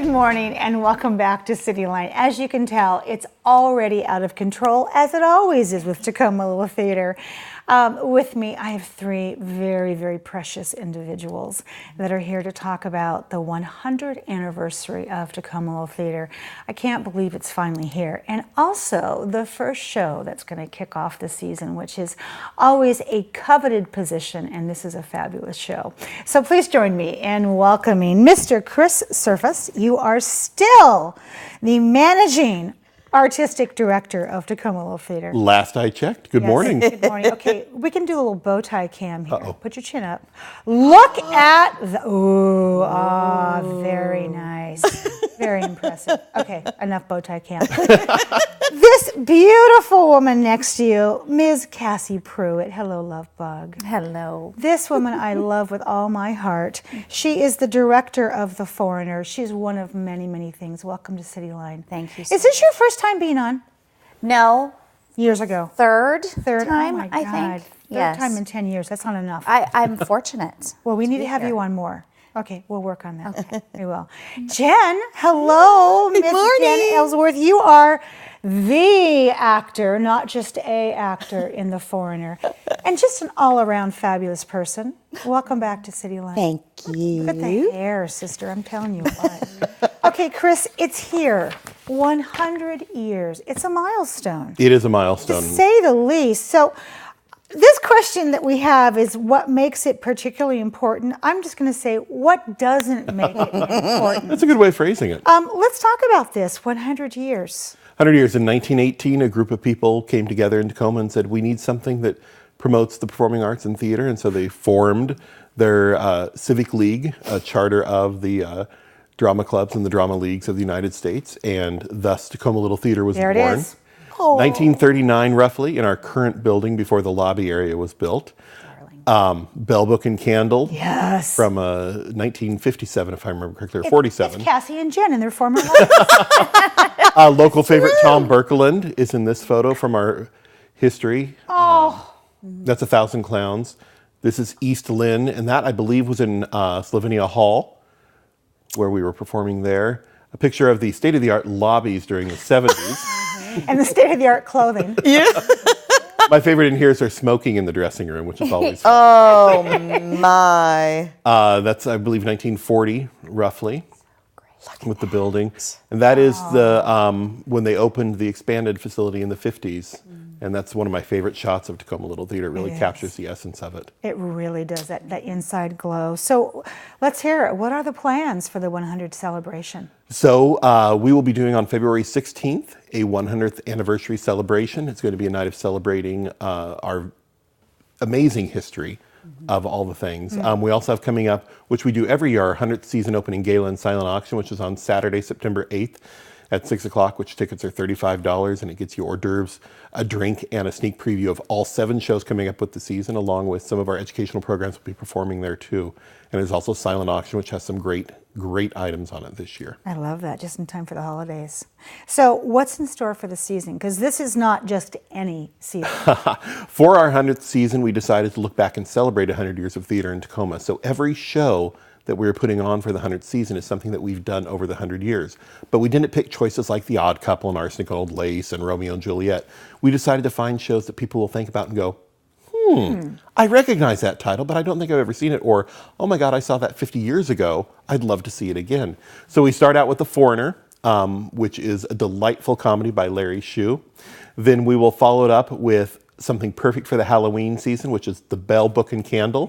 Good morning and welcome back to CityLine. As you can tell, it's already out of control, as it always is with Tacoma Little Theater. With me, I have three very, very precious individuals that are here to talk about the 100th anniversary of Tacoma Little Theater. I can't believe it's finally here. And also the first show that's going to kick off the season, which is always a coveted position, and this is a fabulous show. So please join me in welcoming Mr. Chris Serface. You are still the managing artistic director of Tacoma Little Theater. Last I checked. Good morning. Good morning. Okay, we can do a little bow tie cam here. Put your chin up. Look at the, very nice. Very impressive. Okay, enough bow tie cam. This beautiful woman next to you, Ms. Casi Pruit. Hello, love bug. Hello. This woman I love with all my heart. She is the director of The Foreigner. She's one of many, many things. Welcome to CityLine. Thank you. Is this your first time being on? No. Years ago. Third time, oh my I God. think. Third time in 10 years. That's not enough. I'm fortunate. Well, we need to have here. you on more. Okay, we'll work on that. Okay. We will. Jen, hello. Good Miss morning. Jen Aylsworth. You are the actor, not just a actor in The Foreigner, and just an all-around fabulous person. Welcome back to CityLine. Thank you. Look at the hair, sister. I'm telling you what. Okay, Chris, it's here. 100 years. It's a milestone. It is a milestone. To say the least. So this question that we have is what makes it particularly important. I'm just going to say what doesn't make it important. That's a good way of phrasing it. Let's talk about this 100 years. 100 years. In 1918, a group of people came together in Tacoma and said, we need something that promotes the performing arts and theater. And so they formed their civic league, a charter of the drama clubs and the drama leagues of the United States. And thus Tacoma Little Theater was born. There it is. 1939, roughly, in our current building before the lobby area was built. Bell Book and Candle. Yes. From 1957, if I remember correctly, or 47. It's Cassie and Jen in their former life. Local favorite Tom Birkeland is in this photo from our history. Oh. That's 1,000 Clowns. This is East Lynn, and that, I believe, was in Slovenia Hall, where we were performing there. A picture of the state-of-the-art lobbies during the 70s. And the state-of-the-art clothing. Yeah. My favorite in here is their smoking in the dressing room, which is always fun. Oh, my. That's, I believe, 1940, roughly, with the building. And that is the when they opened the expanded facility in the 50s. And that's one of my favorite shots of Tacoma Little Theater. It really captures the essence of it. It really does, that inside glow. So let's hear it. What are the plans for the 100th celebration? So we will be doing on February 16th a 100th anniversary celebration. It's going to be a night of celebrating our amazing history of all the things. We also have coming up, which we do every year, our 100th season opening gala and silent auction, which is on Saturday, September 8th. At 6 o'clock, which tickets are $35, and it gets you hors d'oeuvres, a drink, and a sneak preview of all 7 shows coming up with the season, along with some of our educational programs will be performing there too. And there's also silent auction, which has some great items on it this year. I love that, just in time for the holidays. So what's in store for the season? Because this is not just any season. For our 100th season, we decided to look back and celebrate 100 years of theater in Tacoma. So every show that we're putting on for the 100th season is something that we've done over the 100 years. But we didn't pick choices like The Odd Couple and Arsenic and Old Lace and Romeo and Juliet. We decided to find shows that people will think about and go, I recognize that title, but I don't think I've ever seen it. Or, oh my God, I saw that 50 years ago. I'd love to see it again. So we start out with The Foreigner, which is a delightful comedy by Larry Shue. Then we will follow it up with something perfect for the Halloween season, which is The Bell Book and Candle,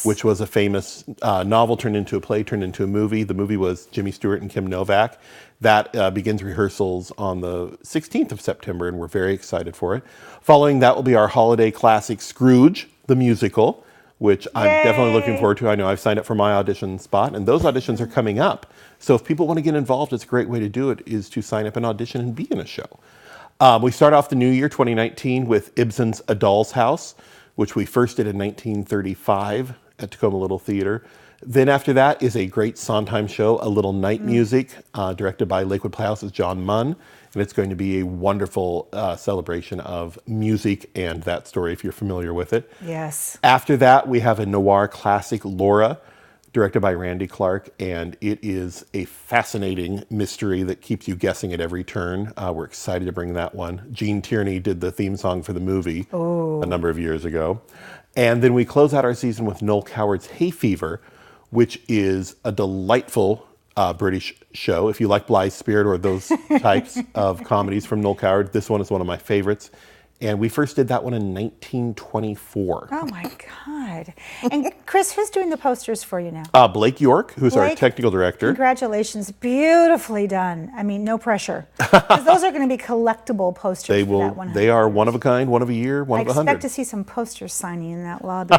which was a famous novel turned into a play, turned into a movie. The movie was Jimmy Stewart and Kim Novak. That begins rehearsals on the 16th of September, and we're very excited for it. Following that will be our holiday classic, Scrooge, the musical, which I'm definitely looking forward to. I know I've signed up for my audition spot, and those auditions are coming up. So if people want to get involved, it's a great way to do it, is to sign up and audition and be in a show. We start off the new year, 2019, with Ibsen's A Doll's House, which we first did in 1935 at Tacoma Little Theater. Then after that is a great Sondheim show, A Little Night Music, directed by Lakewood Playhouse's John Munn. And it's going to be a wonderful celebration of music and that story, if you're familiar with it. Yes. After that, we have a noir classic, Laura, directed by Randy Clark, and it is a fascinating mystery that keeps you guessing at every turn. We're excited to bring that one. Gene Tierney did the theme song for the movie a number of years ago. And then we close out our season with Noel Coward's Hay Fever, which is a delightful British show. If you like Blythe Spirit or those types of comedies from Noel Coward, this one is one of my favorites. And we first did that one in 1924. Oh my God. And Chris, who's doing the posters for you now? Blake York, who's our Blake, technical director. Congratulations. Beautifully done. I mean, no pressure. 'Cause those are going to be collectible posters They for will. that one. They are one of a kind, one of a year, one I of 100. expect to see some posters signing in that lobby.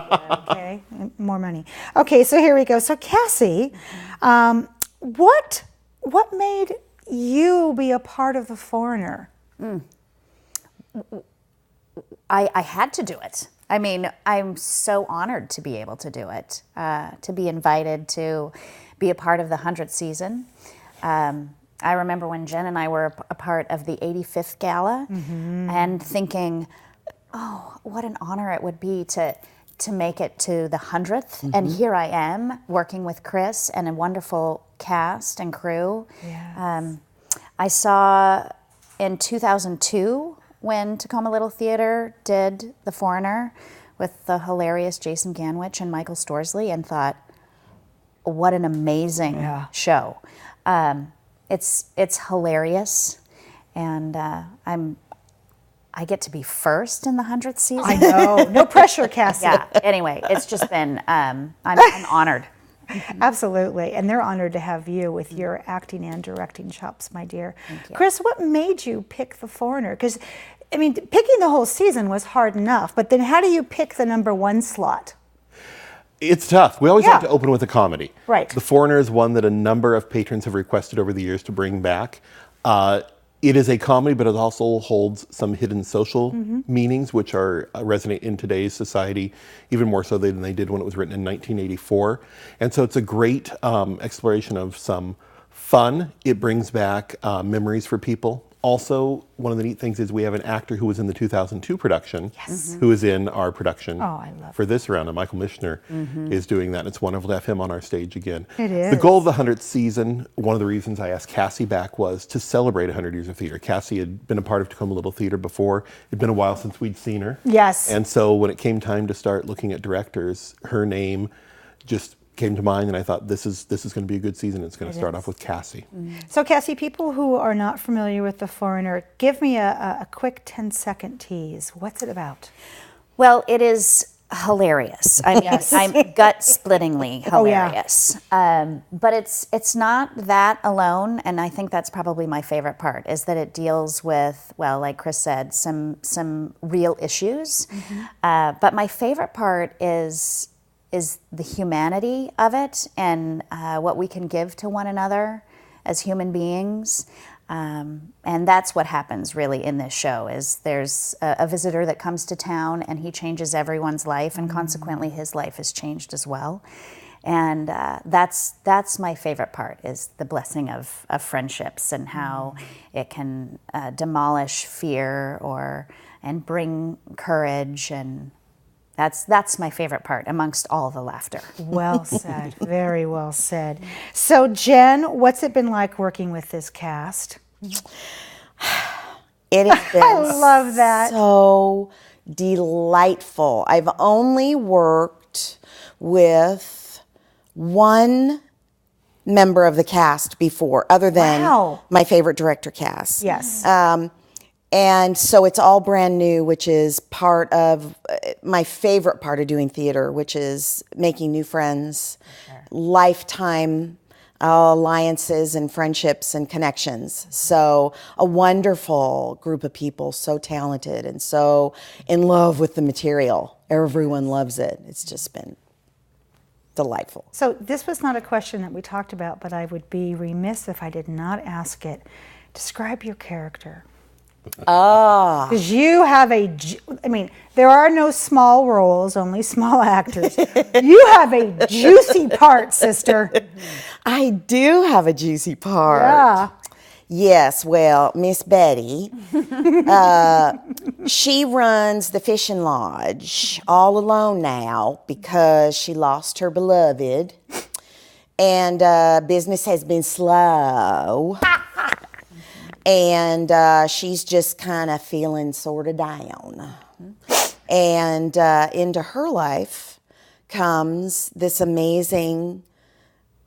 Okay, more money. Okay, so here we go. So Casi, what made you be a part of The Foreigner? I had to do it. I mean, I'm so honored to be able to do it, to be invited to be a part of the 100th season. I remember when Jen and I were a part of the 85th gala and thinking, oh, what an honor it would be to make it to the 100th. And here I am working with Chris and a wonderful cast and crew. Yes. I saw in 2002 when Tacoma Little Theater did The Foreigner with the hilarious Jason Ganwich and Michael Storsley, and thought, what an amazing show. It's hilarious, and I get to be first in the 100th season. I know. No pressure, Cassie. Yeah. Anyway, it's just been, I'm honored. Absolutely. And they're honored to have you with your acting and directing chops, my dear. Thank you. Chris, what made you pick The Foreigner? Because, I mean, picking the whole season was hard enough, but then how do you pick the #1 slot? It's tough. We always have to open with a comedy. Right. The Foreigner is one that a number of patrons have requested over the years to bring back. It is a comedy, but it also holds some hidden social meanings, which are resonate in today's society even more so than they did when it was written in 1984. And so it's a great exploration of some fun. It brings back memories for people. Also, one of the neat things is we have an actor who was in the 2002 production, who is in our production for this round, and Michael Mishner is doing that. It's wonderful to have him on our stage again. It is. The goal of the 100th season, one of the reasons I asked Casi back was to celebrate 100 years of theater. Casi had been a part of Tacoma Little Theater before. It'd been a while since we'd seen her. Yes. And so when it came time to start looking at directors, her name just came to mind, and I thought this is going to be a good season. It's going to start off with Casi. So, Cassie, people who are not familiar with The Foreigner, give me a quick 10-second tease. What's it about? Well, it is hilarious. I mean, I'm gut-splittingly hilarious. But it's not that alone, and I think that's probably my favorite part, is that it deals with, well, like Chris said, some real issues. But my favorite part is the humanity of it, and what we can give to one another as human beings. And that's what happens really in this show, is there's a visitor that comes to town and he changes everyone's life, and consequently his life is changed as well. And that's my favorite part, is the blessing of friendships and how it can demolish fear and bring courage, and that's my favorite part amongst all the laughter. Well said. Very well said. So, Jen, what's it been like working with this cast? It has been I love that. so delightful. I've only worked with one member of the cast before, other than my favorite director cast. Yes. And so it's all brand new, which is part of my favorite part of doing theater, which is making new friends, lifetime alliances and friendships and connections. So a wonderful group of people, so talented and so in love with the material. Everyone loves it. It's just been delightful. So this was not a question that we talked about, but I would be remiss if I did not ask it. Describe your character. Because you have there are no small roles, only small actors. You have a juicy part, sister. I do have a juicy part. Yeah. Yes, well, Miss Betty, she runs the fishing lodge all alone now because she lost her beloved. and business has been slow. And she's just kind of feeling sort of down. And into her life comes this amazing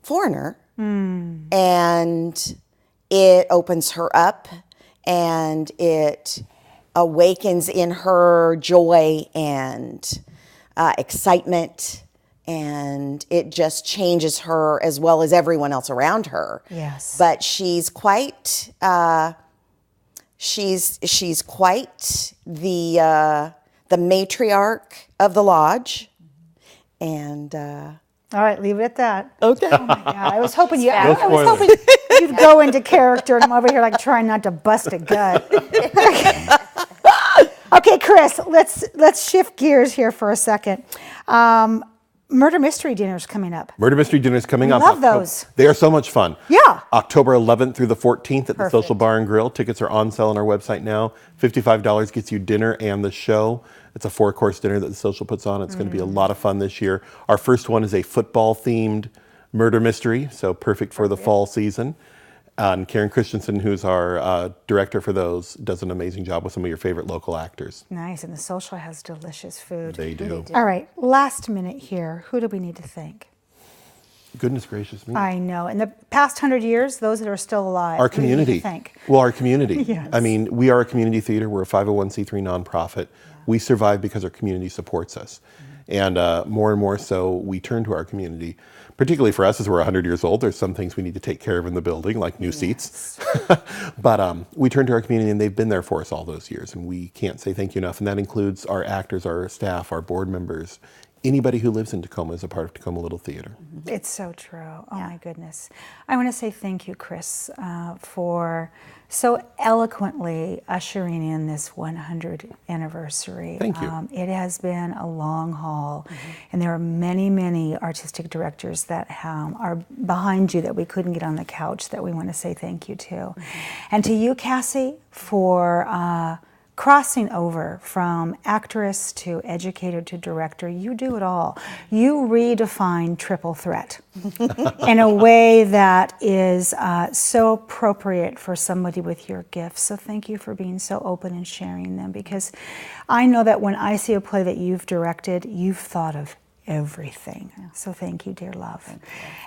foreigner, and it opens her up, and it awakens in her joy and excitement, and it just changes her as well as everyone else around her. Yes. But she's quite she's quite the matriarch of the lodge, and All right, leave it at that. okay. Oh my God, I was hoping you. I was spoilers. hoping you'd go into character, and I'm over here like trying not to bust a gut. Okay, Chris, let's shift gears here for a second. Murder mystery dinner's coming up. Murder Mystery Dinner is coming up. Love those. They are so much fun. Yeah. October 11th through the 14th at the Social Perfect. Bar and Grill. Tickets are on sale on our website now. $55 gets you dinner and the show. It's a 4-course dinner that the Social puts on. It's going to be a lot of fun this year. Our first one is a football-themed murder mystery, so perfect for the fall season. And Karen Christensen, who's our director for those, does an amazing job with some of your favorite local actors. Nice, and the Social has delicious food. They do. All right, last minute here. Who do we need to thank? Goodness gracious me. I know. In the past 100 years, those that are still alive. Our who do we need to community. thank? Well, our community. Yes. I mean, we are a community theater. We're a 501c3 nonprofit. We survive because our community supports us. And more and more so, we turn to our community. Particularly for us, as we're 100 years old, there's some things we need to take care of in the building, like new seats. But we turn to our community, and they've been there for us all those years, and we can't say thank you enough. And that includes our actors, our staff, our board members. Anybody who lives in Tacoma is a part of Tacoma Little Theater. It's so true. Oh my goodness. I want to say thank you, Chris, for so eloquently ushering in this 100th anniversary. Thank you. It has been a long haul, and there are many, many artistic directors that are behind you that we couldn't get on the couch that we want to say thank you to. And to you, Casi, for crossing over from actress to educator to director. You do it all. You redefine triple threat in a way that is so appropriate for somebody with your gifts. So thank you for being so open and sharing them, because I know that when I see a play that you've directed, you've thought of everything. So thank you, dear love.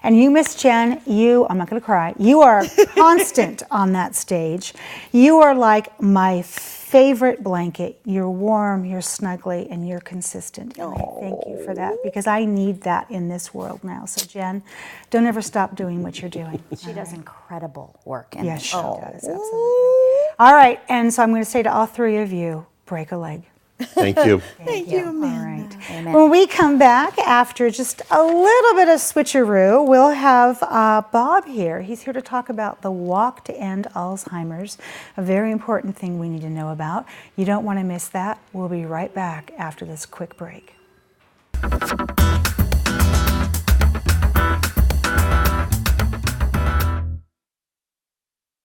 And you, Miss Jen, I'm not going to cry, you are constant on that stage. You are like my favorite blanket. You're warm, you're snuggly, and you're consistent. And I thank you for that, because I need that in this world now. So Jen, don't ever stop doing what you're doing. She does incredible work. In Yes, this she show. does, absolutely. All right, and so I'm going to say to all three of you, break a leg. Thank you. Thank you, Amanda. All right. Amen. When we come back after just a little bit of switcheroo, we'll have Bob here. He's here to talk about the walk to end Alzheimer's, a very important thing we need to know about. You don't want to miss that. We'll be right back after this quick break.